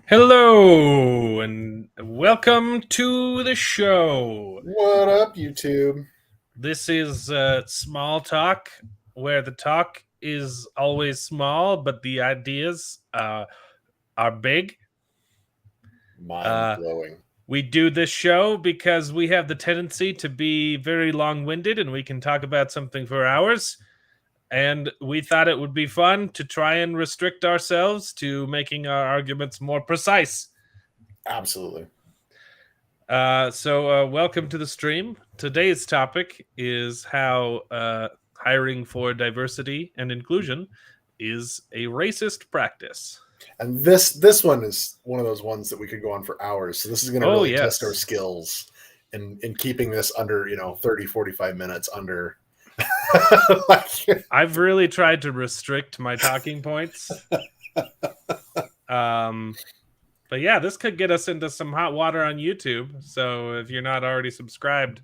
Hello, and welcome to the show. What up, YouTube? This is Small Talk, where the talk is always small, but the ideas are big. Mind-blowing. We do this show because we have the tendency to be very long-winded, and we can talk about something for hours. And we thought it would be fun to try and restrict ourselves to making our arguments more precise. Absolutely. So welcome to the stream. Today's topic is how hiring for diversity and inclusion is a racist practice. And this one is one of those ones that we could go on for hours. So this is going to really test our skills in keeping this under, 30, 45 minutes under. I've really tried to restrict my talking points. But yeah, this could get us into some hot water on YouTube. So if you're not already subscribed,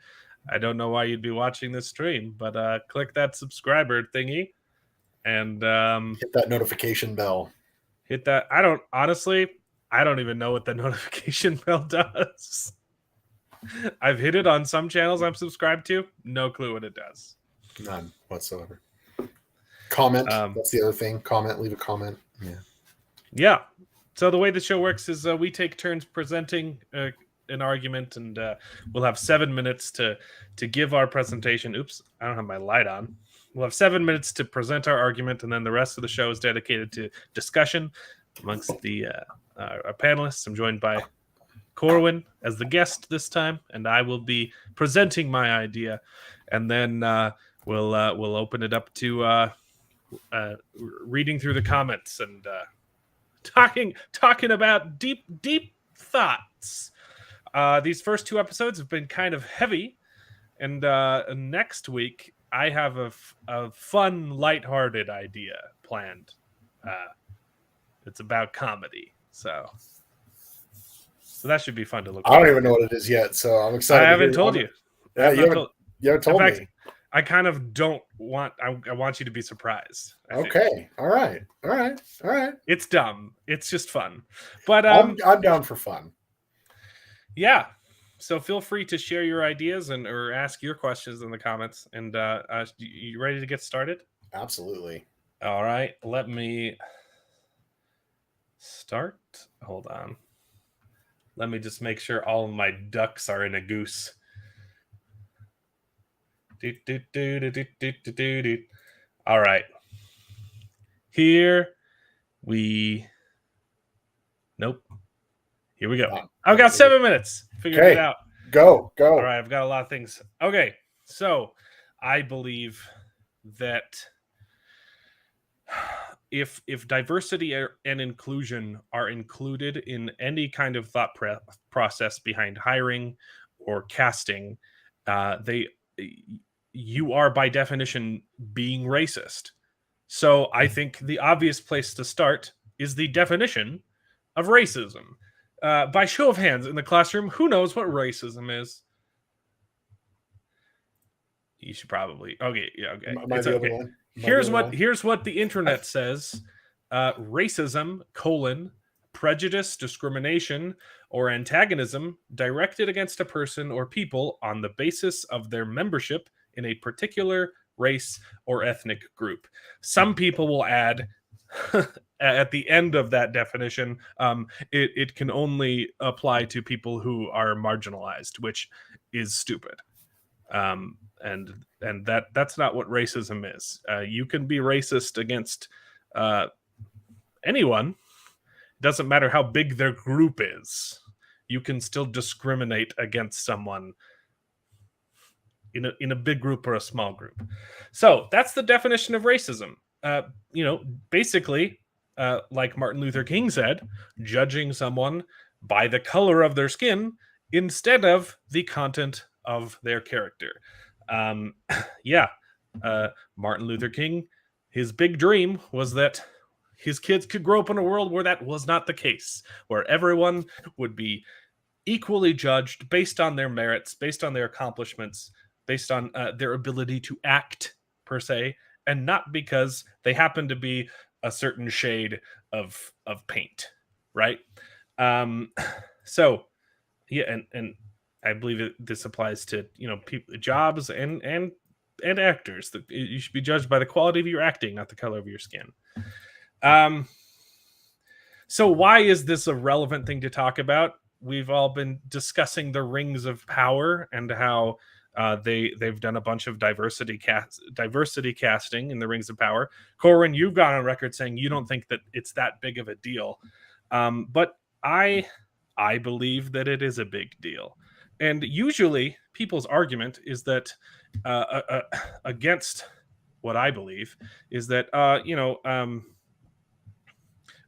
I don't know why you'd be watching this stream, but click that subscriber thingy and hit that notification bell. Hit that. I don't even know what the notification bell does. I've hit it on some channels I'm subscribed to. No clue what it does. None whatsoever. Comment. That's the other thing. Comment. Leave a comment. Yeah. So the way the show works is we take turns presenting an argument, and we'll have 7 minutes to give our presentation. Oops, I don't have my light on. We'll have 7 minutes to present our argument, and then the rest of the show is dedicated to discussion amongst our panelists. I'm joined by Corwin as the guest this time, and I will be presenting my idea, and then we'll open it up to reading through the comments and talking about deep thoughts. These first two episodes have been kind of heavy, and next week I have a fun, lighthearted idea planned. It's about comedy, so that should be fun to look at. I don't even know what it is yet, so I'm excited. I haven't told you. Yeah, you haven't told me. I kind of don't want. I want you to be surprised. Okay. All right. It's dumb. It's just fun. But I'm down for fun. Yeah. So feel free to share your ideas or ask your questions in the comments. And you ready to get started? Absolutely. All right. Let me start. Hold on. Let me just make sure all of my ducks are in a goose. All right. Here we go. I've got 7 minutes. Figure it out. Go. All right. I've got a lot of things. Okay. So I believe that if diversity and inclusion are included in any kind of thought process behind hiring or casting, you are by definition being racist. So I think the obvious place to start is the definition of racism. By show of hands in the classroom, who knows what racism is? You should probably. Okay, yeah, okay. It's okay. Here's what the internet says. Racism, prejudice, discrimination, or antagonism directed against a person or people on the basis of their membership in a particular race or ethnic group. Some people will add at the end of that definition, it can only apply to people who are marginalized, which is stupid. And that's not what racism is. You can be racist against anyone. It doesn't matter how big their group is. You can still discriminate against someone in a big group or a small group. So that's the definition of racism. Basically, like Martin Luther King said, judging someone by the color of their skin instead of the content of their character. Martin Luther King, his big dream was that his kids could grow up in a world where that was not the case, where everyone would be equally judged based on their merits, based on their accomplishments, based on their ability to act, per se, and not because they happen to be a certain shade of paint, right? And I believe this applies to people, jobs, and actors. That you should be judged by the quality of your acting, not the color of your skin. So why is this a relevant thing to talk about? We've all been discussing the rings of power and how they've done a bunch of diversity casting in the rings of power. Corin, you've gone on record saying you don't think that it's that big of a deal, but I believe that it is a big deal. And usually, people's argument is that against what I believe is that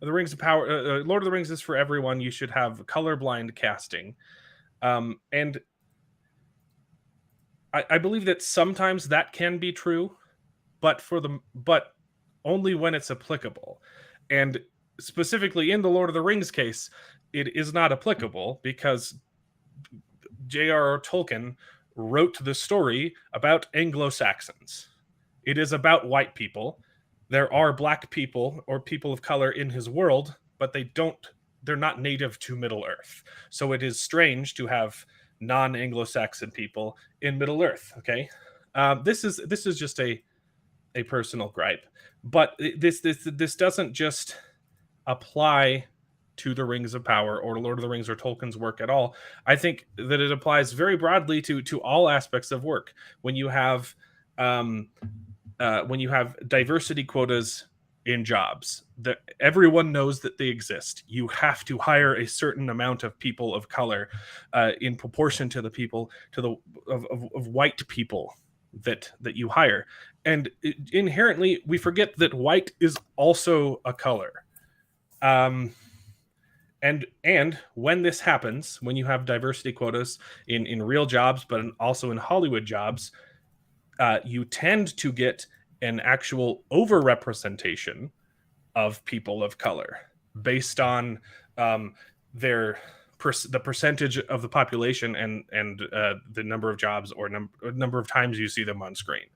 the Rings of Power, Lord of the Rings is for everyone. You should have colorblind casting, and I believe that sometimes that can be true, but only when it's applicable. And specifically in the Lord of the Rings case, it is not applicable because J.R.R. Tolkien wrote the story about Anglo-Saxons. It is about white people. There are black people or people of color in his world, but they're not native to Middle Earth. So it is strange to have non-Anglo-Saxon people in Middle Earth. Okay. This is just a personal gripe, but this doesn't just apply to the Rings of Power or Lord of the Rings or Tolkien's work at all. I think that it applies very broadly to all aspects of work. When you have diversity quotas in jobs, that everyone knows that they exist. You have to hire a certain amount of people of color in proportion to the people of white people that you hire. And inherently, we forget that white is also a color. And when this happens, when you have diversity quotas in real jobs, but also in Hollywood jobs, you tend to get an actual overrepresentation of people of color based on the percentage of the population and the number of jobs or number of times you see them on screen.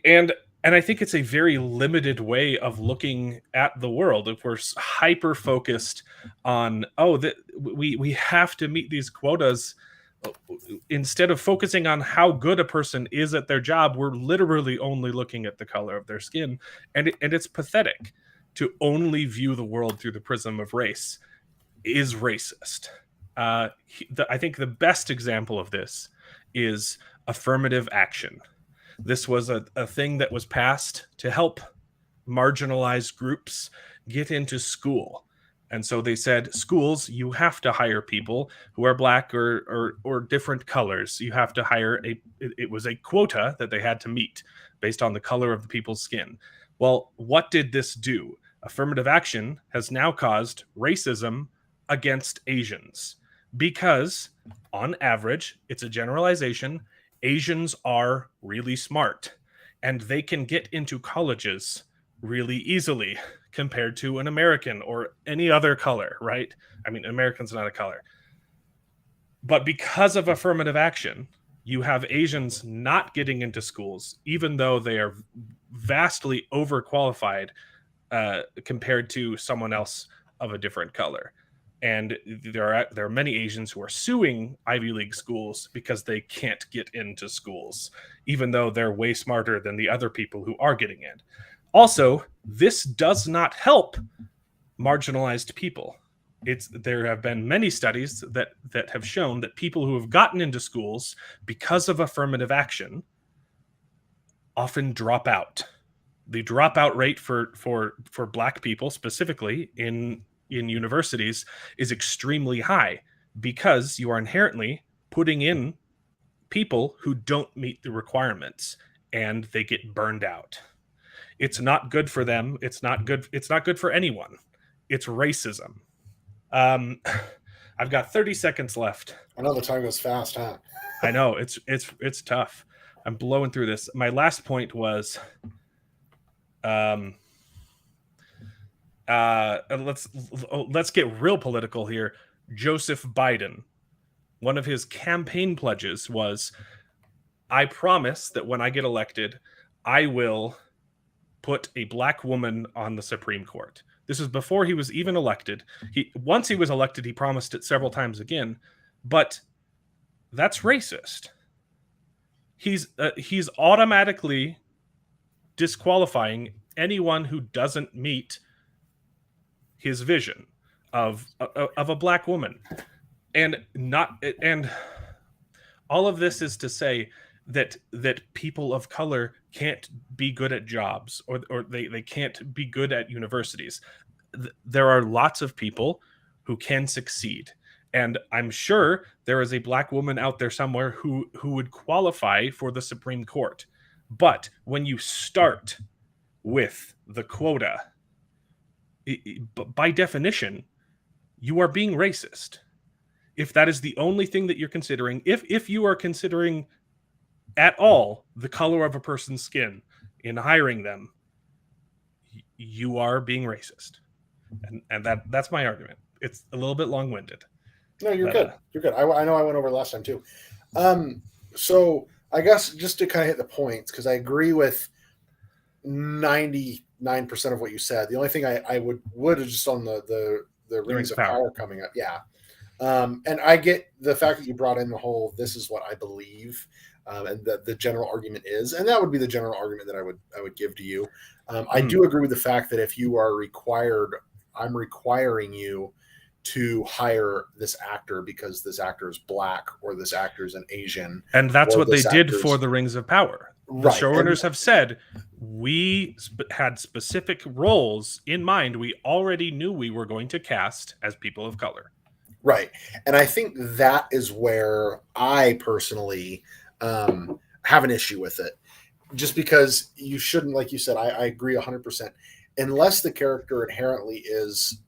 And I think it's a very limited way of looking at the world. If we're hyper focused on, we have to meet these quotas, instead of focusing on how good a person is at their job, we're literally only looking at the color of their skin. And it's pathetic to only view the world through the prism of race is racist. I think the best example of this is affirmative action. This was a thing that was passed to help marginalized groups get into school. And so they said, schools, you have to hire people who are black or different colors. You have to hire it was a quota that they had to meet based on the color of the people's skin. Well, what did this do? Affirmative action has now caused racism against Asians because, on average, it's a generalization, Asians are really smart and they can get into colleges really easily compared to an American or any other color, right? I mean, American's not a color. But because of affirmative action, you have Asians not getting into schools, even though they are vastly overqualified compared to someone else of a different color. And there are many Asians who are suing Ivy League schools because they can't get into schools, even though they're way smarter than the other people who are getting in. Also, this does not help marginalized people. There have been many studies that have shown that people who have gotten into schools because of affirmative action often drop out. The dropout rate for Black people, specifically in universities, is extremely high because you are inherently putting in people who don't meet the requirements, and they get burned out. It's not good for them. It's not good for anyone. It's racism. I've got 30 seconds left. I know the time goes fast, huh? I know it's tough. I'm blowing through this. My last point was, let's get real political here. Joseph Biden, one of his campaign pledges was, I promise that when I get elected, I will put a Black woman on the Supreme Court. This is before he was even elected. Once he was elected, he promised it several times again, but that's racist. He's automatically disqualifying anyone who doesn't meet his vision of a Black woman, and all of this is to say that people of color can't be good at jobs, or they can't be good at universities. There are lots of people who can succeed, and I'm sure there is a Black woman out there somewhere who would qualify for the Supreme Court. But when you start with the quota, by definition, you are being racist. If that is the only thing that you're considering, if you are considering at all the color of a person's skin in hiring them, you are being racist. And that's my argument. It's a little bit long-winded. No, you're good. You're good. I know I went over last time too. So I guess just to kind of hit the points, because I agree with 99% of what you said. The only thing I would is just on the Rings of Power coming up. Yeah. And I get the fact that you brought in the whole, this is what I believe, and the general argument is, and that would be the general argument that I would give to you. I do agree with the fact that if you are required, I'm requiring you to hire this actor because this actor is Black, or this actor is an Asian. And that's what they did for the Rings of Power. The showrunners have said, we had specific roles in mind. We already knew we were going to cast as people of color. Right. And I think that is where I personally have an issue with it. Just because you shouldn't, like you said, I agree 100%. Unless the character inherently is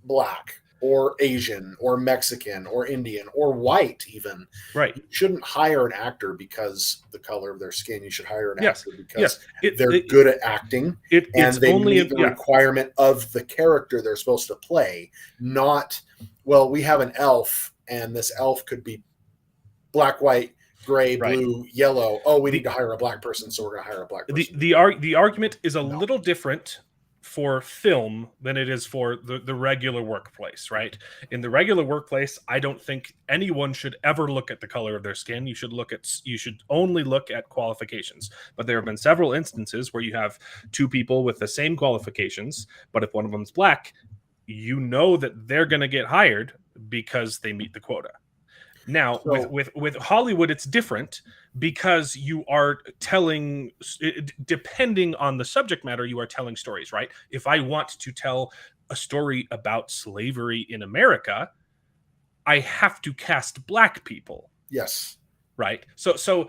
Black or Asian or Mexican or Indian or white even. Right. You shouldn't hire an actor because the color of their skin. You should hire an actor because they're good at acting and they meet the requirement of the character they're supposed to play. Not, well, we have an elf and this elf could be Black, white, gray, blue, yellow. Oh, we need to hire a Black person, so we're going to hire a Black person. The argument is a little different for film than it is for the regular workplace, right? In the regular workplace, I don't think anyone should ever look at the color of their skin. You should only look at qualifications. But there have been several instances where you have two people with the same qualifications, but if one of them's Black, you know that they're going to get hired because they meet the quota. Now, with Hollywood, it's different because you are telling, depending on the subject matter, you are telling stories, right? If I want to tell a story about slavery in America, I have to cast Black people. Yes. Right. So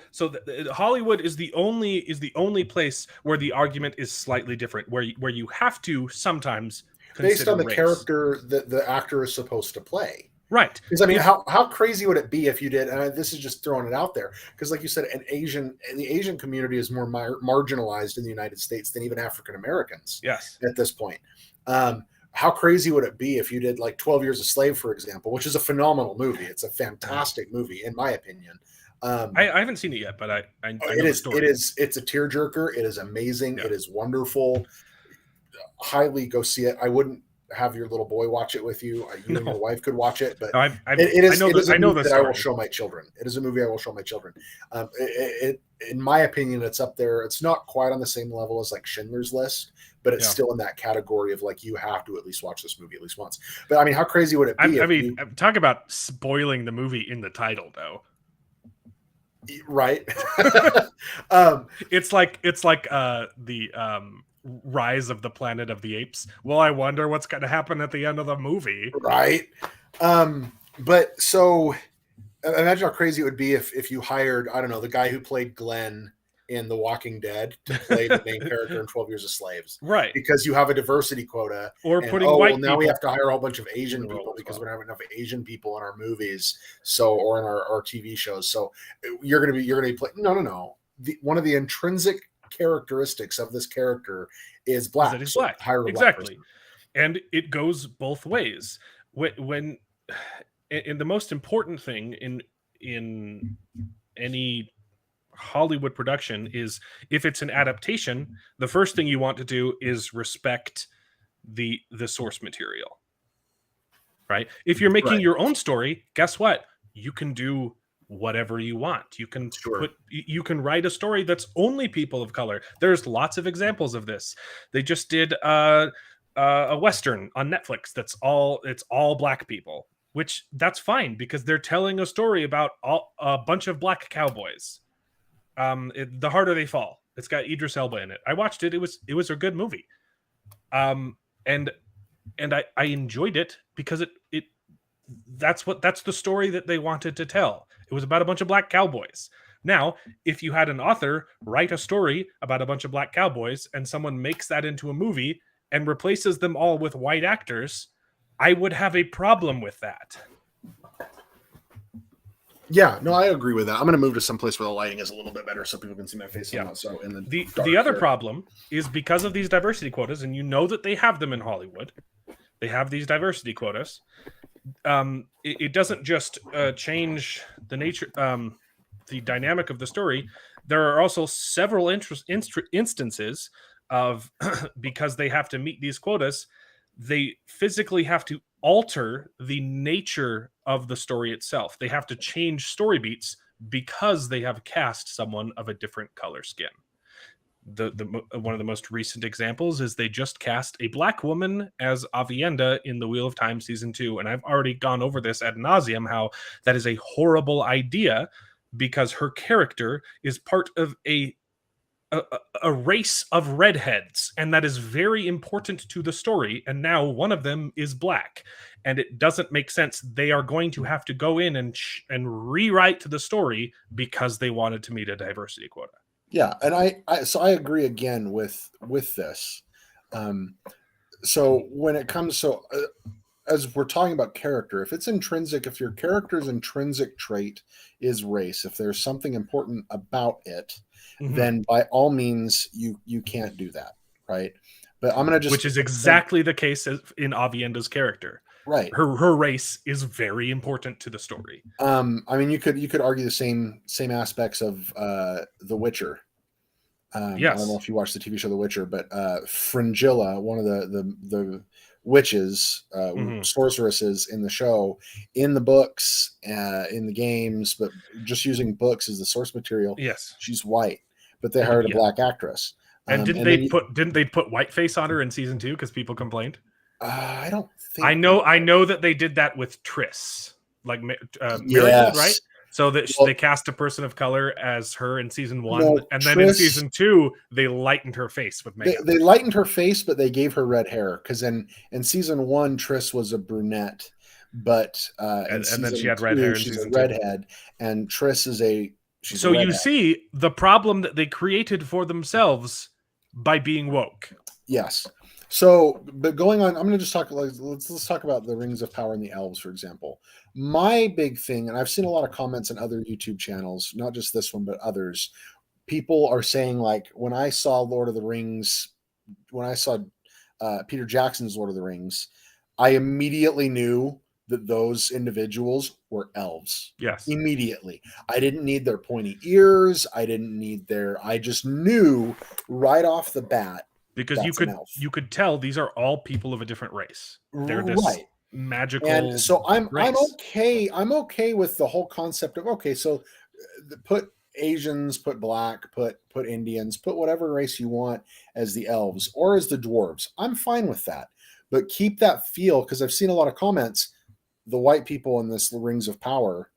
Hollywood is the only place where the argument is slightly different, where you have to sometimes based on the character that the actor is supposed to play. Right. Because I mean, how crazy would it be if you did? And this is just throwing it out there, because, like you said, the Asian community is more marginalized in the United States than even African Americans. Yes. At this point, how crazy would it be if you did like 12 Years a Slave, for example, which is a phenomenal movie. It's a fantastic movie, in my opinion. I haven't seen it yet, but I know the story. It's a tearjerker. It is amazing. Yeah. It is wonderful. Highly go see it. I wouldn't have your little boy watch it with you. You and your wife could watch it, but No, it is a know movie the that I will story. show my children. It is a movie I will show my children. In my opinion, it's up there. It's not quite on the same level as like Schindler's List, but it's still in that category of like, you have to at least watch this movie at least once. But I mean, how crazy would it be? Talk about spoiling the movie in the title, though. Right. It's like the Rise of the Planet of the Apes. Well, I wonder what's going to happen at the end of the movie. Right. But so imagine how crazy it would be if you hired, I don't know, the guy who played Glenn in The Walking Dead to play the main character in 12 Years a Slaves. Right. Because you have a diversity quota. Or putting white people. Now we have to hire a whole bunch of Asian people because we don't have enough Asian people in our movies, or in our TV shows. So you're gonna be playing. No. One of the intrinsic characteristics of this character is black. That he's black. Exactly. And it goes both ways. When and the most important thing in any Hollywood production is, if it's an adaptation, the first thing you want to do is respect the source material, right? If you're making your own story, guess what? You can do whatever you want. You can you can write a story that's only people of color. There's lots of examples of this. They just did a Western on Netflix that's all black people, which that's fine because they're telling a story about a bunch of black cowboys. The Harder They Fall. It's got Idris Elba in it. I watched it. It was a good movie. And I enjoyed it because that's the story that they wanted to tell. It was about a bunch of black cowboys. Now, if you had an author write a story about a bunch of black cowboys and someone makes that into a movie and replaces them all with white actors, I would have a problem with that. Yeah, no, I agree with that. I'm going to move to some place where the lighting is a little bit better so people can see my face. Yeah. So in the other problem is because of these diversity quotas, and you know that they have them in Hollywood. They have these diversity quotas. It doesn't just change the nature, the dynamic of the story. There are also several instances of because they have to meet these quotas, they physically have to alter the nature of the story itself. They have to change story beats because they have cast someone of a different color skin. The one of the most recent examples is they just cast a black woman as Avienda in The Wheel of Time season 2, and I've already gone over this ad nauseum, how that is a horrible idea because her character is part of a race of redheads, and that is very important to the story, and now one of them is black, and it doesn't make sense. They are going to have to go in and rewrite the story because they wanted to meet a diversity quota. Yeah, and I agree again with this. So when it comes, as we're talking about character, if it's intrinsic, if your character's intrinsic trait is race, if there's something important about it, then by all means you can't do that, right? But I'm gonna which is exactly the case in Avienda's character. Right. Her race is very important to the story. I mean, you could argue the same aspects of The Witcher. Yes. I don't know if you watched the TV show The Witcher, but Fringilla, one of the witches, sorceresses in the show, in the books, in the games, but just using books as the source material. Yes, she's white, but they hired a black actress. And didn't they put whiteface on her in season 2 because people complained? I don't think. I know that they did that with Triss, like Miracle, right? So that they cast a person of color as her in season 1, and then in season 2 they lightened her face with makeup. They lightened her face, but they gave her red hair because in season 1 Triss was a brunette, but and then she had red hair. She's a redhead, and Triss is a. So you see the problem that they created for themselves by being woke. Yes. So, but going on, I'm going to just talk. Let's talk about the Rings of Power and the elves, for example. My big thing, and I've seen a lot of comments on other YouTube channels, not just this one, but others. People are saying, like, when I saw Lord of the Rings, when I saw Peter Jackson's Lord of the Rings, I immediately knew that those individuals were elves. Yes. Immediately. I didn't need their pointy ears. I just knew right off the bat because that's an elf. you could tell these are all people of a different race. They're this Right. magical And so I'm race. okay with the whole concept of, okay, so put Asians, put black, put Indians, put whatever race you want as the elves or as the dwarves. I'm fine with that. But keep that feel, because I've seen a lot of comments, the white people in this Rings of Power,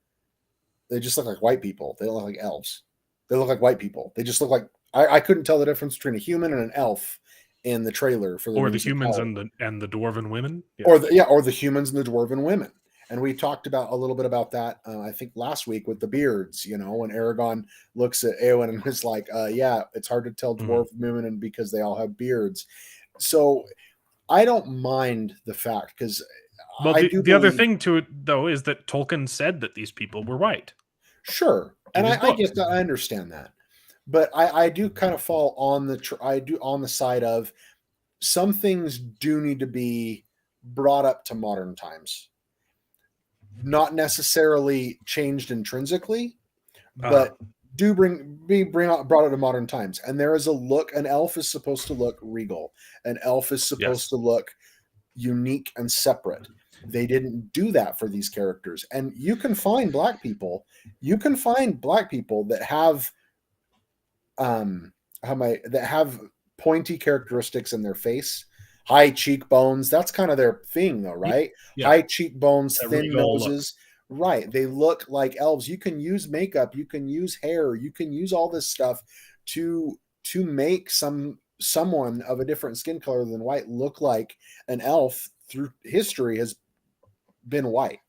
they just look like white people. They don't look like elves. They look like white people. They just look like, I couldn't tell the difference between a human and an elf in the trailer for the Or the Rings of humans Power. and the dwarven women. Yeah. Or the humans and the dwarven women. And we talked about a little bit about that, I think last week with the beards, when Aragorn looks at Eowyn and is like, yeah, it's hard to tell dwarf women and because they all have beards. So I don't mind the fact, because well, the other thing to it, though, is that Tolkien said that these people were white. Sure. And I guess that I understand that. But I do kind of fall on the side of some things do need to be brought up to modern times. Not necessarily changed intrinsically, but brought it to modern times. And there is a look, an elf is supposed to look regal. An elf is supposed to look unique and separate. They didn't do that for these characters. And you can find black people that have that have pointy characteristics in their face, high cheekbones. That's kind of their thing, though, right? Yeah. High cheekbones, that thin noses. Right. They look like elves. You can use makeup, you can use hair, you can use all this stuff to make someone of a different skin color than white look like an elf. Through history has been white.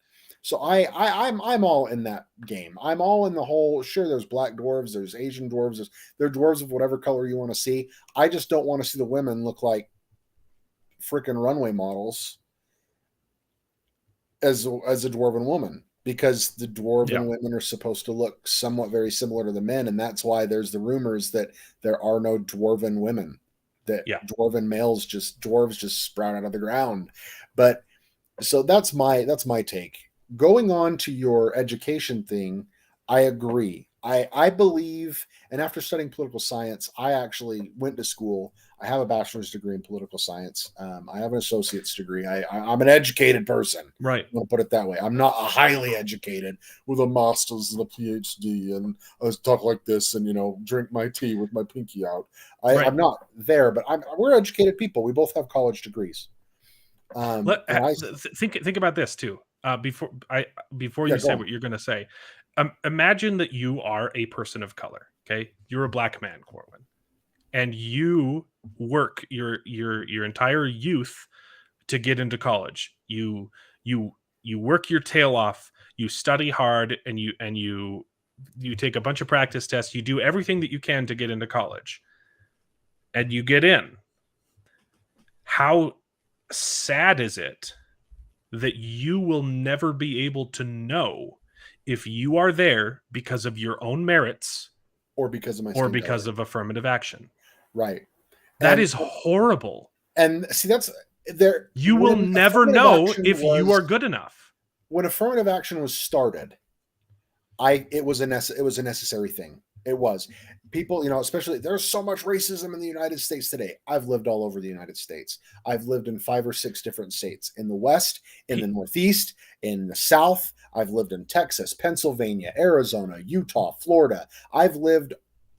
So I'm all in that game. I'm all in the whole, sure, there's black dwarves, there's Asian dwarves, they're dwarves of whatever color you want to see. I just don't want to see the women look like freaking runway models as a dwarven woman, because the dwarven women are supposed to look somewhat very similar to the men, and that's why there's the rumors that there are no dwarven women, that dwarven males dwarves just sprout out of the ground. But so that's my take. Going on to your education thing, I agree. I believe, and after studying political science, I actually went to school. I have a bachelor's degree in political science. I have an associate's degree. I'm an educated person. Right. I'm going to put it that way. I'm not a highly educated with a master's and a PhD, and I talk like this and, drink my tea with my pinky out. I'm not there, but we're educated people. We both have college degrees. Think about this too. Before you say what you're going to say, imagine that you are a person of color. Okay, you're a black man, Corwin, and you work your entire youth to get into college. You work your tail off. You study hard, and you take a bunch of practice tests. You do everything that you can to get into college, and you get in. How sad is it that you will never be able to know if you are there because of your own merits or because of of affirmative action? Right. That is horrible. And see, that's there. You will never know if you are good enough. When affirmative action was started, it was a necessary thing. It was. People, especially, there's so much racism in the United States today. I've lived all over the United States. I've lived in 5 or 6 different states, in the West, in the Northeast, in the South. I've lived in Texas, Pennsylvania, Arizona, Utah, Florida. I've lived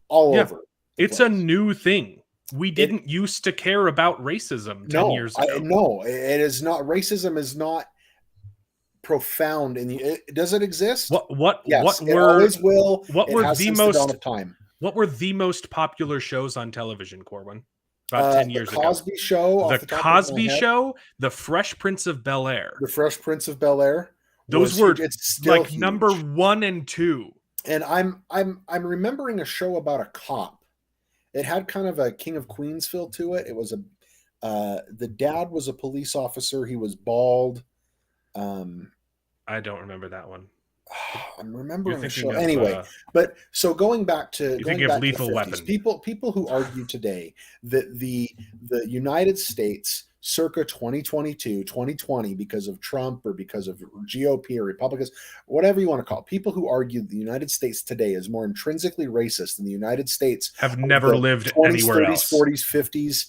all over. It's a new thing. We didn't used to care about racism 10 years ago. No, it is not. Racism is not profound does it exist? Yes, it always will. What were the most popular shows on television, Corwin? About 10 years ago. The Cosby Show. The Cosby Show, The Fresh Prince of Bel-Air. The Fresh Prince of Bel-Air. Those were like huge. number 1 and 2. And I'm remembering a show about a cop. It had kind of a King of Queens feel to it. It was the dad was a police officer. He was bald. I don't remember that one. I'm remembering the show anyway. But so going back to Lethal 50s, Weapon. People who argue today that the United States circa 2022, 2020, because of Trump or because of GOP or Republicans, whatever you want to call it, people who argue the United States today is more intrinsically racist than the United States have never lived 20s, anywhere 30s, else. 40s, 50s.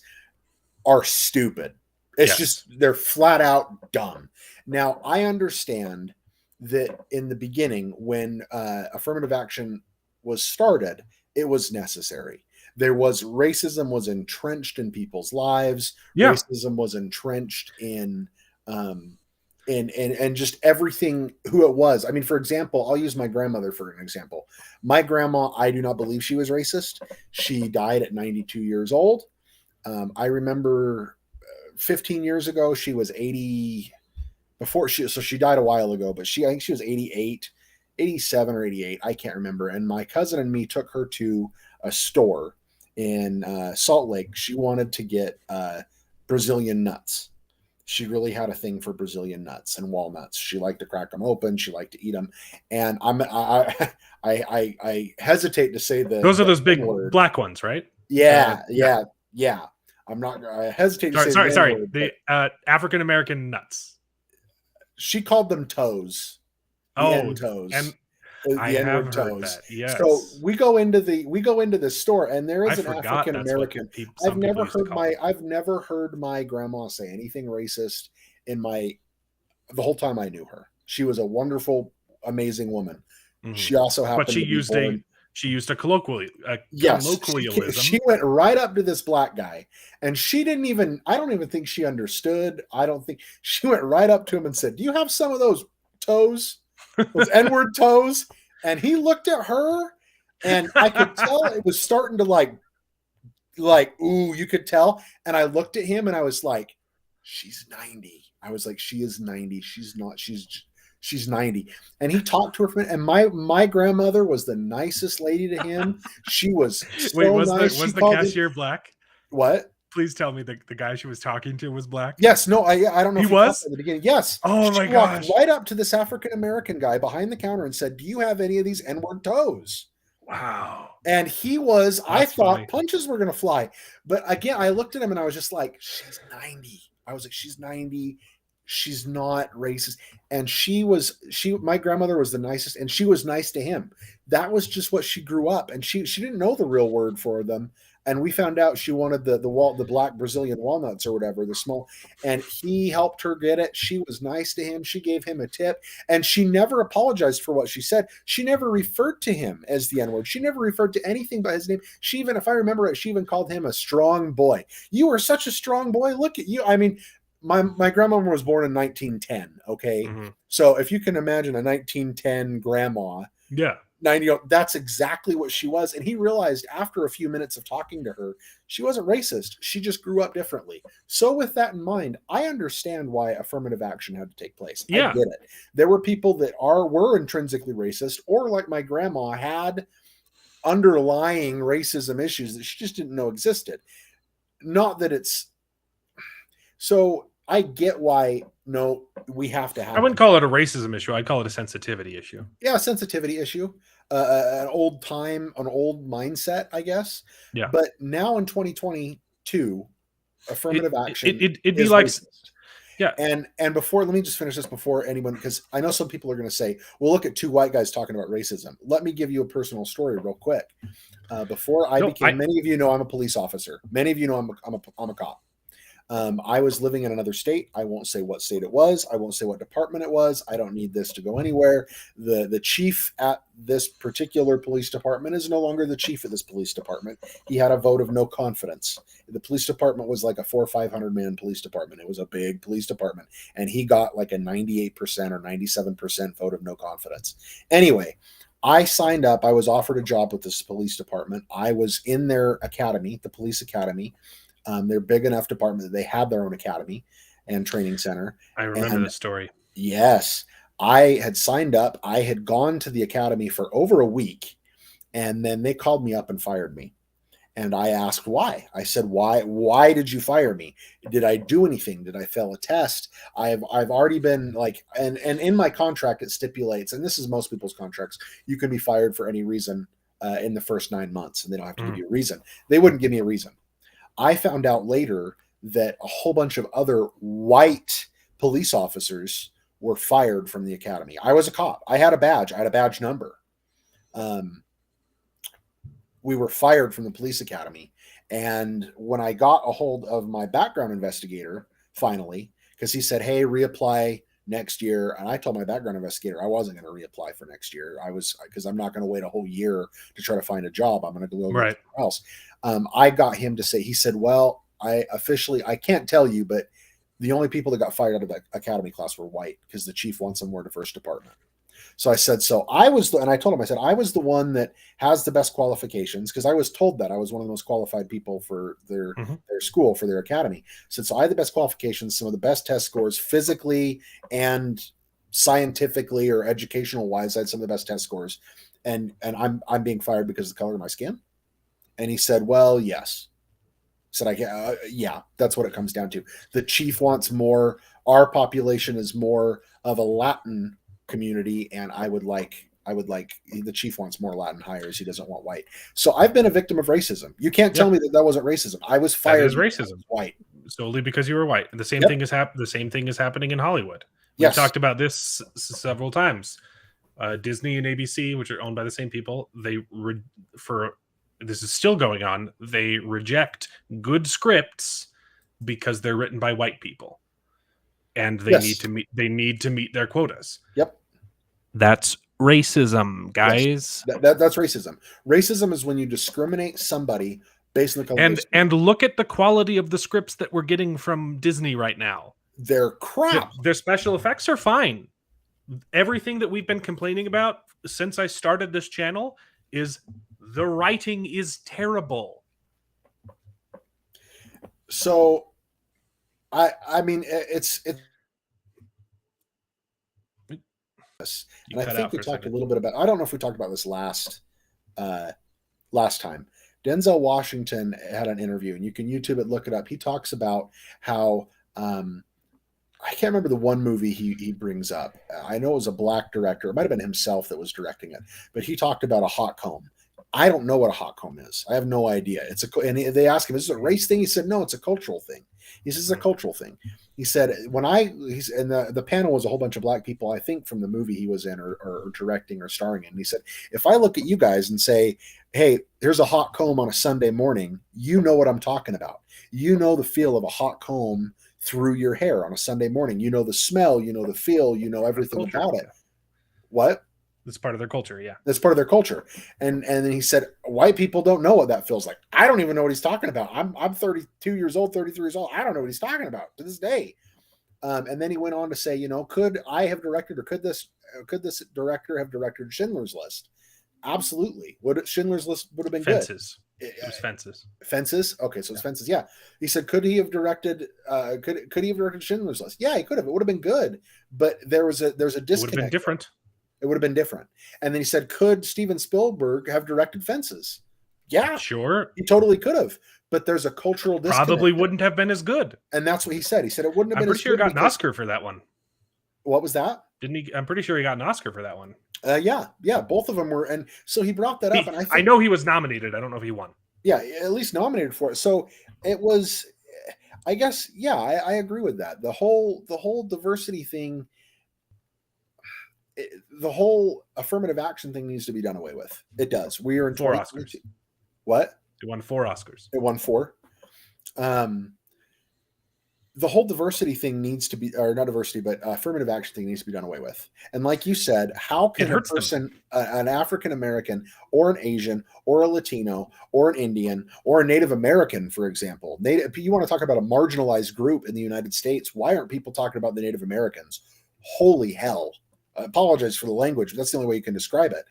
are stupid. It's Yes. just, they're flat out dumb. Now, I understand that in the beginning, when affirmative action was started, it was necessary. There was racism was entrenched in people's lives. Yeah. Racism was entrenched in and just everything who it was. I mean, for example, I'll use my grandmother for an example. My grandma, I do not believe she was racist. She died at 92 years old. I remember 15 years ago, she was 80 before so she died a while ago, but I think she was 88, 87 or 88. I can't remember. And my cousin and me took her to a store in Salt Lake. She wanted to get Brazilian nuts. She really had a thing for Brazilian nuts and walnuts. She liked to crack them open. She liked to eat them. And I hesitate to say Those are those big word. black ones, right? Yeah. I'm not. I hesitate to say sorry. word, The African American nuts. She called them toes. End toes. And the I have heard toes. that. Yes. So we go into the store, and there is an African American. I've never heard my grandma say anything racist the whole time I knew her. She was a wonderful, amazing woman. Mm-hmm. She also happened. But she used a colloquialism. She went right up to this black guy, and she didn't even. I don't even think she understood. I don't think she went right up to him and said, "Do you have some of those toes?" Those N-word toes. And he looked at her, and I could tell it was starting to like, ooh, you could tell. And I looked at him, and I was like, she's 90. I was like, she is 90. She's not, she's 90. And he talked to her, and my grandmother was the nicest lady to him. She was so nice. Was the cashier black? What? Please tell me the guy she was talking to was black. Yes. No, I don't know. He was at the beginning. Yes. Oh my gosh. Walked right up to this African American guy behind the counter and said, "Do you have any of these N-word toes?" Wow. And he was. I thought funny. punches were going to fly, but again, I looked at him and I was just like, "She's 90." I was like, "She's 90. She's not racist." And my grandmother was the nicest, and she was nice to him. That was just what she grew up, and she didn't know the real word for them. And we found out she wanted the black Brazilian walnuts or whatever, the small, and he helped her get it. She was nice to him. She gave him a tip, and she never apologized for what she said. She never referred to him as the N-word. She never referred to anything by his name. She even, if I remember it, she even called him a strong boy. You are such a strong boy. Look at you. I mean, my grandmother was born in 1910. Okay. Mm-hmm. So if you can imagine a 1910 grandma. Yeah. 90, that's exactly what she was. And he realized after a few minutes of talking to her, she wasn't racist. She just grew up differently. So with that in mind, I understand why affirmative action had to take place. Yeah. I get it. There were people that were intrinsically racist, or like my grandma had underlying racism issues that she just didn't know existed. Not that it's so. I get why. No, we have to have. I wouldn't call it a racism issue. I'd call it a sensitivity issue. Yeah, a sensitivity issue. An old mindset, I guess. Yeah. But now in 2022, affirmative action. It'd be like, racist. Yeah. And before, let me just finish this before anyone, because I know some people are going to say, well, look at two white guys talking about racism. Let me give you a personal story real quick. Before many of you know I'm a police officer. Many of you know I'm a cop. I was living in another state. I won't say what state it was. I won't say what department it was. I don't need this to go anywhere. The chief at this particular police department is no longer the chief of this police department. He had a vote of no confidence. The police department was like a 400 or 500 man police department. It was a big police department, and he got like a 98% or 97% vote of no confidence. Anyway, I signed up. I was offered a job with this police department. I was in their academy, the police academy. They're big enough department that they had their own academy and training center. I remember the story. Yes. I had signed up. I had gone to the academy for over a week, and then they called me up and fired me. And I asked why. I said, why did you fire me? Did I do anything? Did I fail a test? I've already been like, and in my contract, it stipulates, and this is most people's contracts, you can be fired for any reason in the first 9 months, and they don't have to give you a reason. They wouldn't give me a reason. I found out later that a whole bunch of other white police officers were fired from the academy. I was a cop. I had a badge. I had a badge number. We were fired from the police academy. And when I got a hold of my background investigator, finally, because he said, hey, reapply next year. And I told my background investigator I wasn't going to reapply for next year. Because I'm not going to wait a whole year to try to find a job. I'm going to go Right. somewhere else. I got him to say, he said, well, I can't tell you, but the only people that got fired out of the academy class were white because the chief wants a more diverse department. So I said, and I told him, I said, I was the one that has the best qualifications because I was told that I was one of the most qualified people for their school, for their academy. So I had the best qualifications, some of the best test scores physically and scientifically or educational wise. I had some of the best test scores, and I'm being fired because of the color of my skin. And he said, well, yes. Said, yeah, that's what it comes down to. The chief wants more. Our population is more of a Latin community, and I would like the chief wants more Latin hires. He doesn't want white. So I've been a victim of racism. You can't tell me that wasn't racism. I was fired. That is racism. White solely because you were white. And the same thing is the same thing is happening in Hollywood. We've talked about this several times. Disney and ABC, which are owned by the same people, this is still going on. They reject good scripts because they're written by white people, and they need to meet their quotas. Yep, that's racism, guys. Yes. That's racism. Racism is when you discriminate somebody based on the color. And look at the quality of the scripts that we're getting from Disney right now. They're crap. Their special effects are fine. Everything that we've been complaining about since I started this channel is the writing is terrible. So, I mean, it's and I think we talked a little bit about. I don't know if we talked about this last time. Denzel Washington had an interview, and you can YouTube it, look it up. He talks about how I can't remember the one movie he brings up. I know it was a black director. It might have been himself that was directing it, but he talked about a hot comb. I don't know what a hot comb is. I have no idea. And they asked him, is it a race thing? He said, no, it's a cultural thing. He says, it's a cultural thing. He said, and the panel was a whole bunch of black people, I think from the movie he was in or directing or starring in. And he said, if I look at you guys and say, hey, here's a hot comb on a Sunday morning, you know what I'm talking about. You know the feel of a hot comb through your hair on a Sunday morning. You know the smell, you know the feel, you know everything about it. What? That's part of their culture, yeah. That's part of their culture. And then he said, white people don't know what that feels like. I don't even know what he's talking about. I'm 32 years old, 33 years old. I don't know what he's talking about to this day. And then he went on to say, you know, could I have directed, or could this director have directed Schindler's List? Absolutely. Schindler's List would have been Fences. Good. It was Fences. Fences? Okay, so it's Fences. Yeah. He said, could he have directed could he have directed Schindler's List? Yeah, he could have. It would have been good. But there's a disconnect. It would have been different. It would have been different. And then he said, could Steven Spielberg have directed Fences? Yeah. Sure. He totally could have. But there's a cultural disconnect. Probably wouldn't have been as good. And that's what he said. He said it wouldn't have been as good. I'm pretty sure he got an Oscar for that one. What was that? Didn't he? I'm pretty sure he got an Oscar for that one. Yeah. Both of them were. And so he brought that up. And I know he was nominated. I don't know if he won. Yeah, at least nominated for it. So it was, I guess, yeah, I agree with that. The whole diversity thing, the whole affirmative action thing needs to be done away with. It does. We are in 4 Oscars. What? It won 4 Oscars. It won 4. The whole diversity thing needs to be, or not diversity, but affirmative action thing needs to be done away with. And like you said, how can a person, an African American or an Asian or a Latino or an Indian or a Native American, for example, you want to talk about a marginalized group in the United States? Why aren't people talking about the Native Americans? Holy hell. I apologize for the language, but that's the only way you can describe it.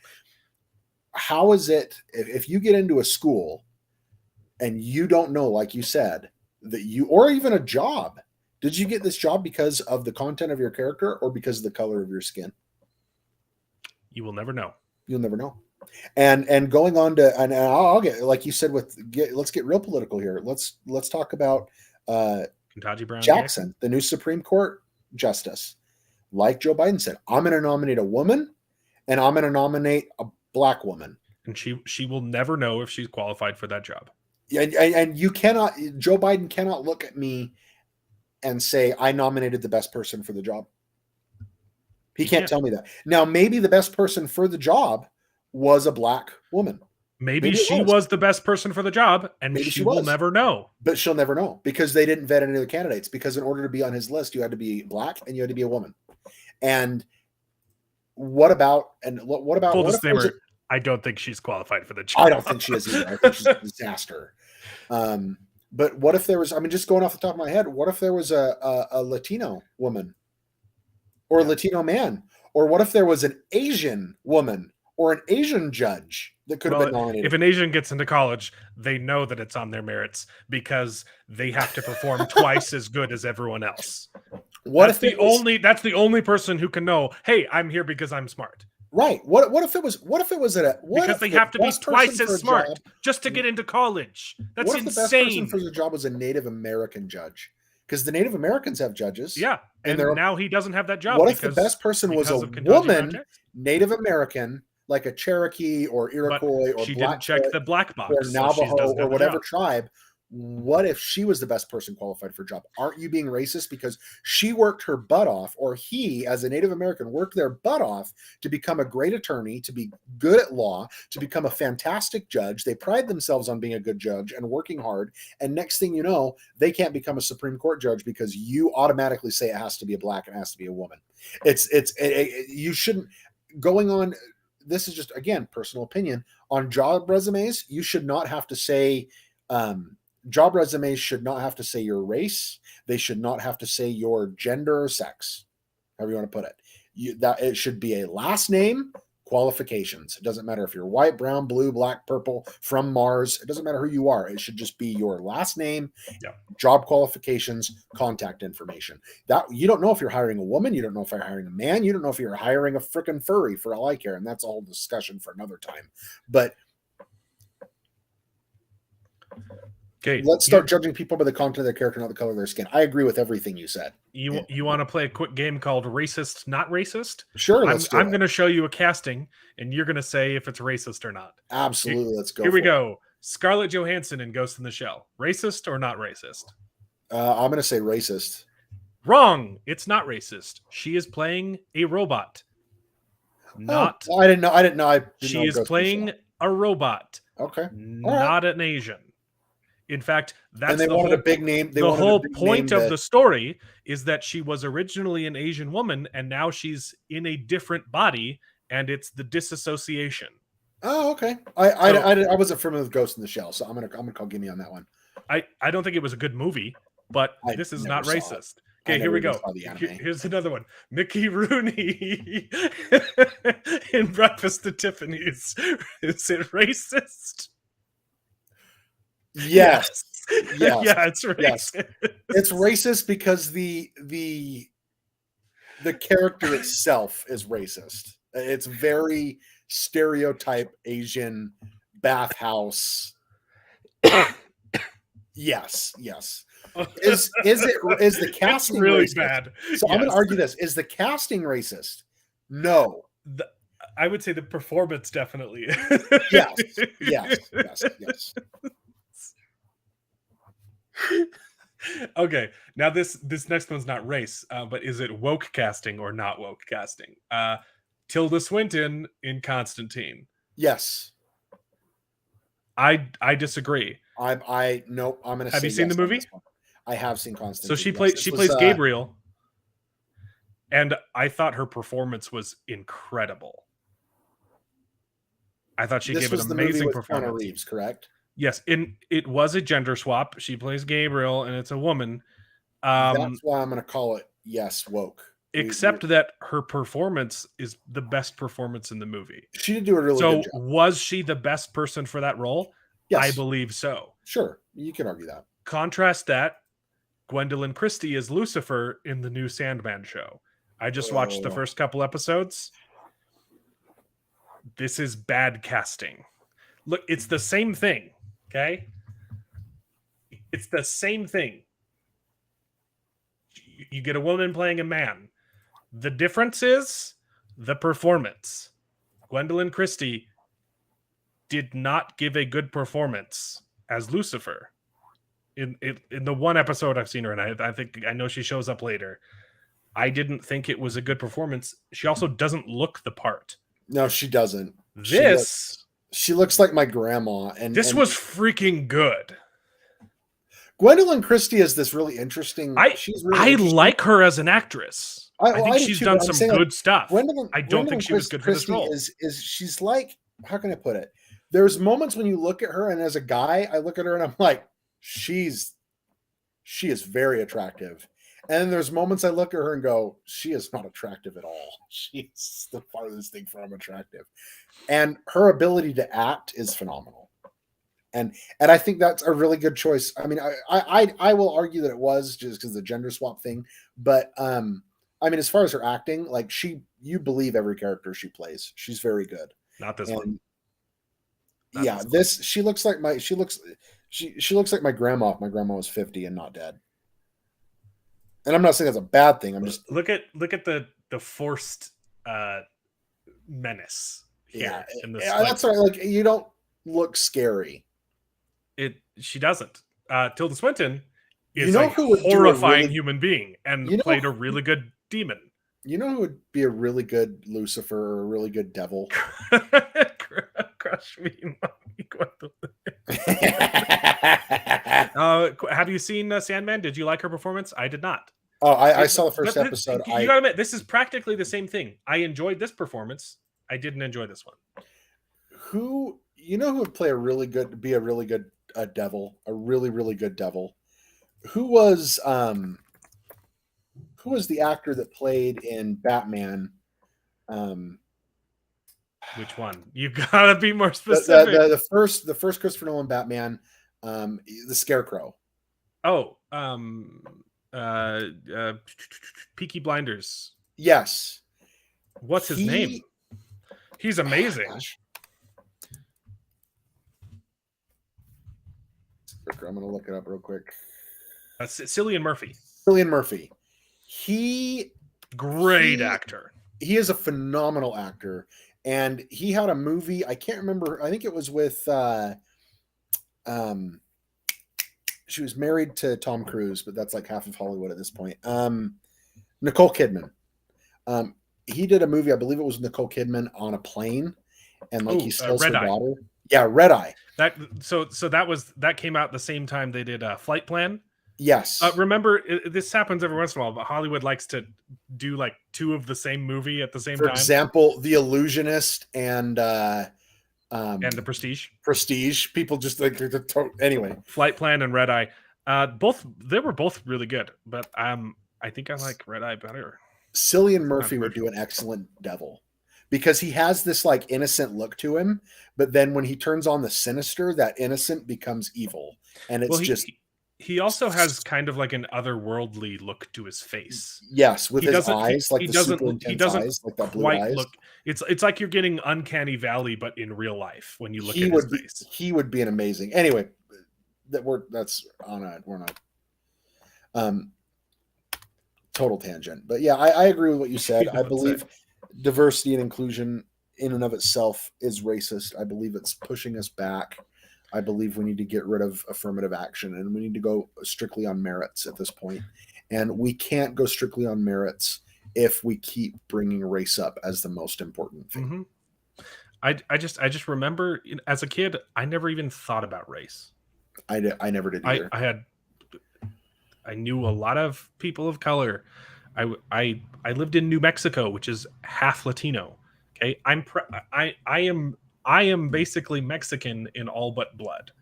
How is it, if you get into a school and you don't know, like you said, that you, or even a job, did you get this job because of the content of your character or because of the color of your skin? You will never know. You'll never know. And going on to, and I'll get, like you said, let's get real political here. Let's talk about Kentucky Brown Jackson, the new Supreme Court justice. Like Joe Biden said, I'm going to nominate a woman and I'm going to nominate a black woman. And she will never know if she's qualified for that job. And you cannot, Joe Biden cannot look at me and say, I nominated the best person for the job. He can't tell me that. Now, maybe the best person for the job was a black woman. Maybe she was the best person for the job, and Maybe she will never know. But she'll never know because they didn't vet any of the candidates. Because in order to be on his list, you had to be black and you had to be a woman. And what about Full disclaimer, I don't think she's qualified for the job. I don't think she is either. I think she's a disaster. But what if there was, I mean, just going off the top of my head, what if there was a Latino woman or a Latino man? Or what if there was an Asian woman or an Asian judge that could have been nominated? If an Asian gets into college, they know that it's on their merits because they have to perform twice as good as everyone else. That's the only person who can know, hey, I'm here because I'm smart. Right. What if it was because they have to be twice as smart just to get into college. That's what if insane. The best person for the job was a Native American judge? Because the Native Americans have judges. Yeah. And now he doesn't have that job. What if the best person was a woman, Native American, like a Cherokee or Iroquois or she didn't check the black box or Navajo or whatever tribe? What if she was the best person qualified for a job? Aren't you being racist because she worked her butt off, or he, as a Native American, worked their butt off to become a great attorney, to be good at law, to become a fantastic judge? They pride themselves on being a good judge and working hard. And next thing you know, they can't become a Supreme Court judge because you automatically say it has to be a black and it has to be a woman. You shouldn't going on. This is just, again, personal opinion on job resumes. You should not have to say, job resumes should not have to say your race. They should not have to say your gender or sex, however you want to put it. That it should be a last name, qualifications. It doesn't matter if you're white, brown, blue, black, purple, from Mars. It doesn't matter who you are. It should just be your last name, job qualifications, contact information. That you don't know if you're hiring a woman. You don't know if you're hiring a man. You don't know if you're hiring a freaking furry, for all I care. And that's a whole discussion for another time. But okay, let's start judging people by the content of their character, not the color of their skin. I agree with everything you said. You want to play a quick game called Racist, Not Racist? Sure, I'm going to show you a casting, and you're going to say if it's racist or not. Absolutely, let's go. Here we go. Scarlett Johansson in Ghost in the Shell. Racist or not racist? I'm going to say racist. Wrong. It's not racist. She is playing a robot. Not. I didn't know. She is playing a robot. Okay. Not an Asian. In fact, that's the whole, a big name. The whole point of the story is that she was originally an Asian woman, and now she's in a different body, and it's the disassociation. Oh, okay. I wasn't familiar with Ghost in the Shell, so I'm gonna call gimme on that one. I don't think it was a good movie, but this is not racist. Okay, here we go. Here's another one. Mickey Rooney in Breakfast at Tiffany's. Is it racist? Yes. Yeah, it's racist. Yes. It's racist because the character itself is racist. It's very stereotype Asian bathhouse. Yes. Is the casting really racist? Bad? So I'm going to argue this: is the casting racist? No. I would say the performance definitely. Yes. Okay, now this next one's not race, but is it woke casting or not woke casting? Tilda Swinton in Constantine. Yes. I disagree. Nope. I'm going to. Have you seen the movie? I have seen Constantine. So she plays Gabriel, and I thought her performance was incredible. I thought she gave an amazing performance. Keanu Reeves, correct? Yes, it was a gender swap. She plays Gabriel, and it's a woman. That's why I'm going to call it woke. Except that her performance is the best performance in the movie. She did do a really good job. So was she the best person for that role? Yes. I believe so. Sure, you can argue that. Contrast that, Gwendolyn Christie is Lucifer in the new Sandman show. I just watched the first couple episodes. This is bad casting. Look, it's the same thing, okay? It's the same thing. You get a woman playing a man. The difference is the performance. Gwendolyn Christie did not give a good performance as Lucifer. In the one episode I've seen her, and I know she shows up later. I didn't think it was a good performance. She also doesn't look the part. No, she doesn't. This She looks like my grandma, and This was freaking good. Gwendolyn Christie is this really interesting. I She's really I interesting. like her as an actress. I think I do she's too, done but I'm some saying, good stuff. Gwendolyn, I don't think she was good for this Christie role. is she's like, how can I put it? There's moments when you look at her, and as a guy, I look at her and I'm like, she is very attractive. And then there's moments I look at her and go, she is not attractive at all. She's the farthest thing from attractive. And her ability to act is phenomenal. And I think that's a really good choice. I mean, I will argue that it was just because the gender swap thing, but I mean, as far as her acting, like you believe every character she plays. She's very good. Not this and, one. Not she looks like she looks like my grandma if my grandma was 50 and not dead. And I'm not saying that's a bad thing. I'm just look at the forced menace here in this. Yeah, that's right. Like, you don't look scary. She doesn't. Tilda Swinton is who a horrifying human being and played a really good demon. You know who would be a really good Lucifer or a really good devil? Crush me, mommy. Have you seen Sandman? Did you like her performance? I did not. Oh, I saw the first episode. You gotta admit, this is practically the same thing. I enjoyed this performance. I didn't enjoy this one. Who would be a really good devil, a really, really good devil? Who was the actor that played in Batman? Which one? You gotta be more specific. The first Christopher Nolan Batman, the Scarecrow. Oh, Peaky Blinders. Yes. What's his name? He's amazing. I'm gonna look it up real quick. Cillian Murphy. Cillian Murphy. Great actor. He is a phenomenal actor, and he had a movie. I can't remember. I think it was with. She was married to Tom Cruise, but that's like half of Hollywood at this point. Nicole Kidman. He did a movie. I believe it was Nicole Kidman on a plane, and like he steals her daughter. Yeah, Red Eye. That came out the same time they did Flight Plan. Yes. Remember, this happens every once in a while, but Hollywood likes to do like two of the same movie at the same time. For example, The Illusionist and The Prestige. Prestige. People just like anyway. Flight Plan and Red Eye. They were both really good, but I think I like Red Eye better. Cillian Murphy would do an excellent devil because he has this like innocent look to him, but then when he turns on the sinister, that innocent becomes evil, and it's he also has kind of like an otherworldly look to his face. Yes, with his eyes, like the super intense eyes, like that blue eyes. It's like you're getting Uncanny Valley, but in real life when you look at his face. He would be an amazing. Anyway, we're not total tangent, but yeah, I agree with what you said. I believe diversity and inclusion in and of itself is racist. I believe it's pushing us back. I believe we need to get rid of affirmative action, and we need to go strictly on merits at this point. And we can't go strictly on merits if we keep bringing race up as the most important thing. Mm-hmm. I just remember as a kid, I never even thought about race. I never did either. I knew a lot of people of color. I lived in New Mexico, which is half Latino. Okay, I am basically Mexican in all but blood.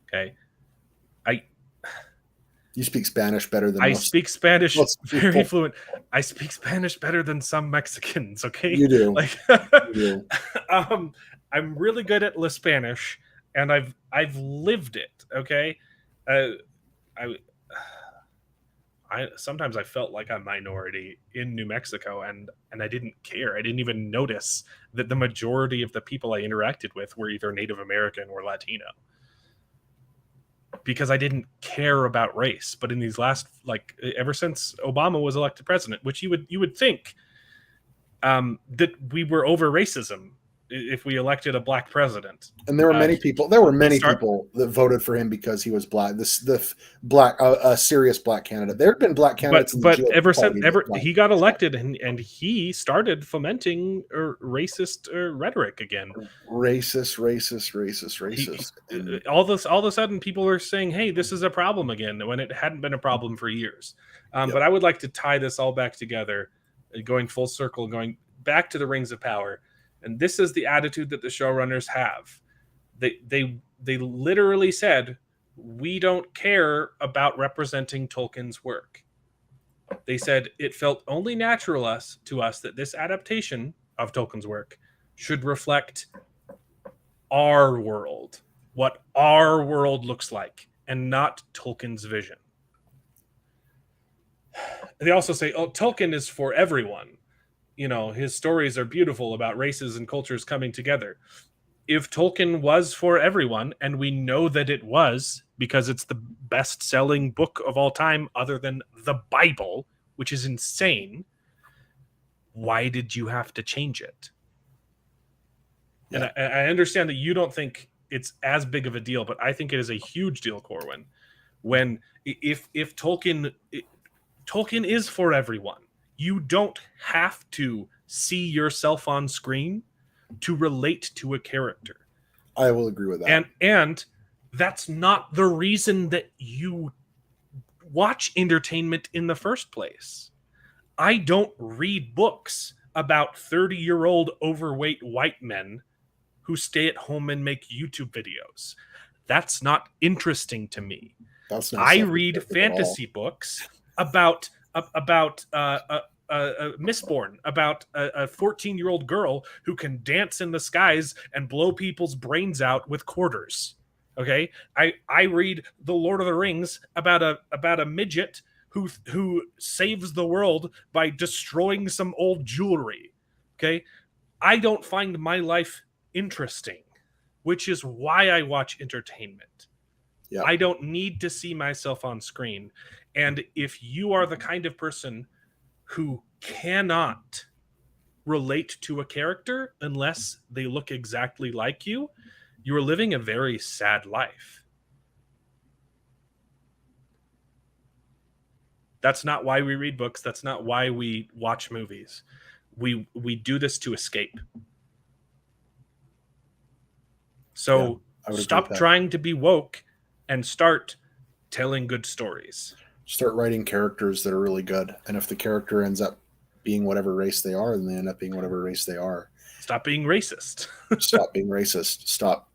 Okay, you speak Spanish better than I speak Spanish very fluent. I speak Spanish better than some Mexicans. Okay, you do. Like, you do. I'm really good at La Spanish, and I've lived it. Okay, I sometimes I felt like a minority in New Mexico, and I didn't care. I didn't even notice that the majority of the people I interacted with were either Native American or Latino, because I didn't care about race. But in these last, ever since Obama was elected president, which you would think that we were over racism, if we elected a black president. And there were many people. There were many people that voted for him because he was black. A serious black candidate. There have been black candidates, but ever since he got elected, and he started fomenting racist rhetoric again. Racist. All of a sudden, people are saying, "Hey, this is a problem again," when it hadn't been a problem for years. But I would like to tie this all back together, going full circle, going back to the Rings of Power. And this is the attitude that the showrunners have. They literally said, we don't care about representing Tolkien's work. They said it felt only natural to us that this adaptation of Tolkien's work should reflect our world, what our world looks like, and not Tolkien's vision. They also say, oh, Tolkien is for everyone. You know, his stories are beautiful about races and cultures coming together. If Tolkien was for everyone, and we know that it was, because it's the best-selling book of all time other than the Bible, which is insane, why did you have to change it? Yeah. And I understand that you don't think it's as big of a deal, but I think it is a huge deal, Corwin. When if Tolkien is for everyone, you don't have to see yourself on screen to relate to a character. I will agree with that. And that's not the reason that you watch entertainment in the first place. I don't read books about 30-year-old overweight white men who stay at home and make YouTube videos. That's not interesting to me. I read fantasy books about Mistborn, about a 14-year-old girl who can dance in the skies and blow people's brains out with quarters. Okay, I read The Lord of the Rings about a midget who saves the world by destroying some old jewelry. Okay, I don't find my life interesting, which is why I watch entertainment. Yeah. I don't need to see myself on screen. And if you are the kind of person who cannot relate to a character unless they look exactly like you, you're living a very sad life. That's not why we read books. That's not why we watch movies. We do this to escape. So stop trying to be woke and start telling good stories. Start writing characters that are really good. And if the character ends up being whatever race they are, then they end up being whatever race they are. Stop being racist. Stop being racist. Stop.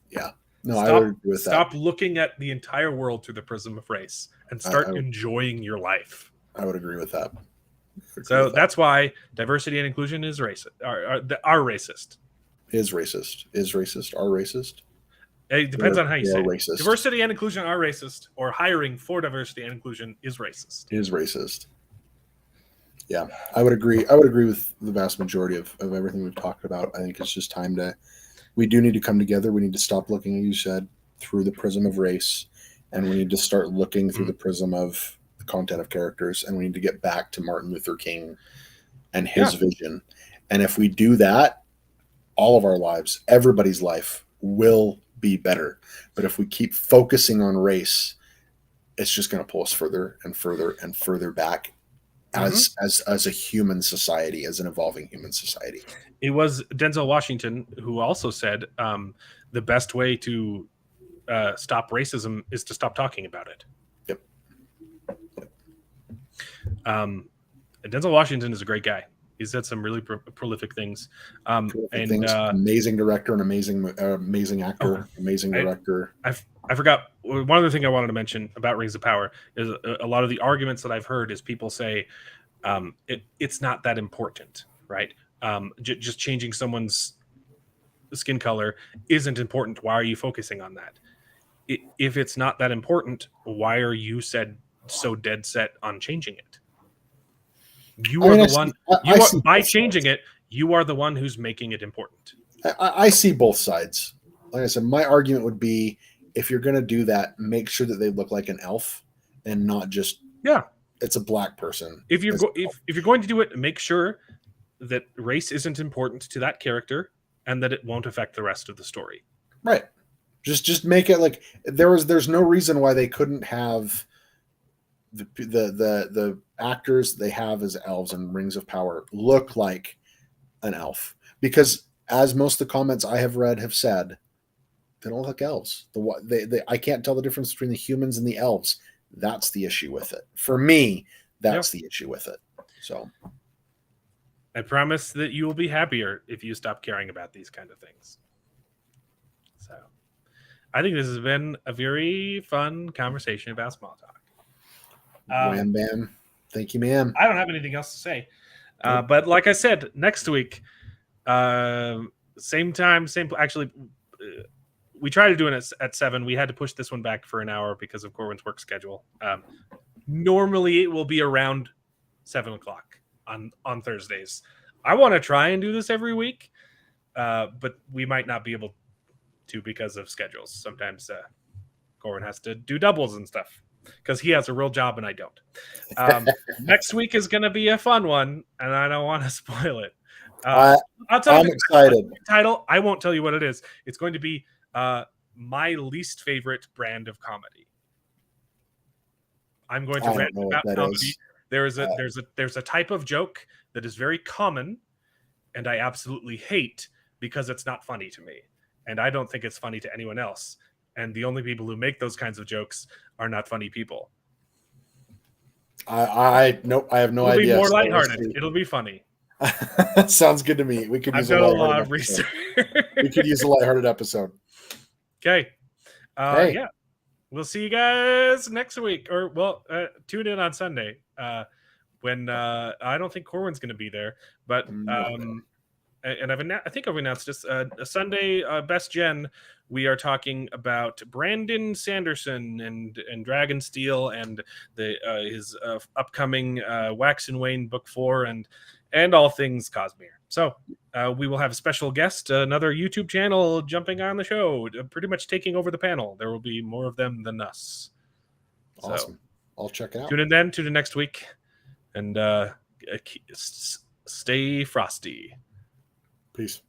Yeah. No, I would agree with that. Stop looking at the entire world through the prism of race and start enjoying your life. I would agree with that. So that's why diversity and inclusion is racist. Are racist. Is racist. Is racist. Are racist. It depends on how you say it. Racist. Diversity and inclusion are racist, or hiring for diversity and inclusion is racist. Is racist. Yeah, I would agree. I would agree with the vast majority of everything we've talked about. I think it's just time we do need to come together. We need to stop looking, as you said, through the prism of race, and we need to start looking through the prism of the content of characters, and we need to get back to Martin Luther King and his vision. And if we do that, all of our lives, everybody's life will be better. But if we keep focusing on race, it's just going to pull us further and further and further back as a human society, as an evolving human society. It was Denzel Washington who also said the best way to stop racism is to stop talking about it. Yep. Denzel Washington is a great guy. He's said some really prolific things. Amazing director and amazing actor, amazing director. I forgot one other thing I wanted to mention about Rings of Power is a lot of the arguments that I've heard is people say it's not that important, right? Just changing someone's skin color isn't important. Why are you focusing on that? If it's not that important, why are you so dead set on changing it? You are the one. By changing it, you are the one who's making it important. I see both sides. Like I said, my argument would be, if you're going to do that, make sure that they look like an elf and not just it's a black person. If you're going to do it, make sure that race isn't important to that character, and that it won't affect the rest of the story. Right. Just make it like there's no reason why they couldn't have the actors they have as elves in Rings of Power look like an elf, because as most of the comments I have read have said, they don't look like elves. I can't tell the difference between the humans and the elves. That's the issue with it. For me, that's the issue with it. So I promise that you will be happier if you stop caring about these kind of things. So I think this has been a very fun conversation about small talk. Wham bam. Thank you, ma'am. I don't have anything else to say. But like I said, next week, same time, actually, we tried to do it at 7. We had to push this one back for an hour because of Corwin's work schedule. Normally, it will be around 7 o'clock on Thursdays. I want to try and do this every week, but we might not be able to because of schedules. Sometimes Corwin has to do doubles and stuff because he has a real job and I don't. Next week is going to be a fun one, and I don't want to spoil it. I'll tell I'm you excited. Title. I won't tell you what it is. It's going to be my least favorite brand of comedy. I'm going to rant about comedy. There's a type of joke that is very common, and I absolutely hate because it's not funny to me, and I don't think it's funny to anyone else. And the only people who make those kinds of jokes are not funny people. I have no idea. It'll be more lighthearted. It'll be funny. Sounds good to me. We could use a lot of research. We could use a lighthearted episode. Okay. Yeah. We'll see you guys next week. Or tune in on Sunday. When I don't think Corwin's going to be there, but and I think I've announced this a Sunday Best Gen. We are talking about Brandon Sanderson and Dragonsteel and his upcoming Wax and Wayne Book 4 and all things Cosmere. So we will have a special guest, another YouTube channel jumping on the show, pretty much taking over the panel. There will be more of them than us. Awesome. So, I'll check it out. Tune in then. Tune in next week. And stay frosty. Peace.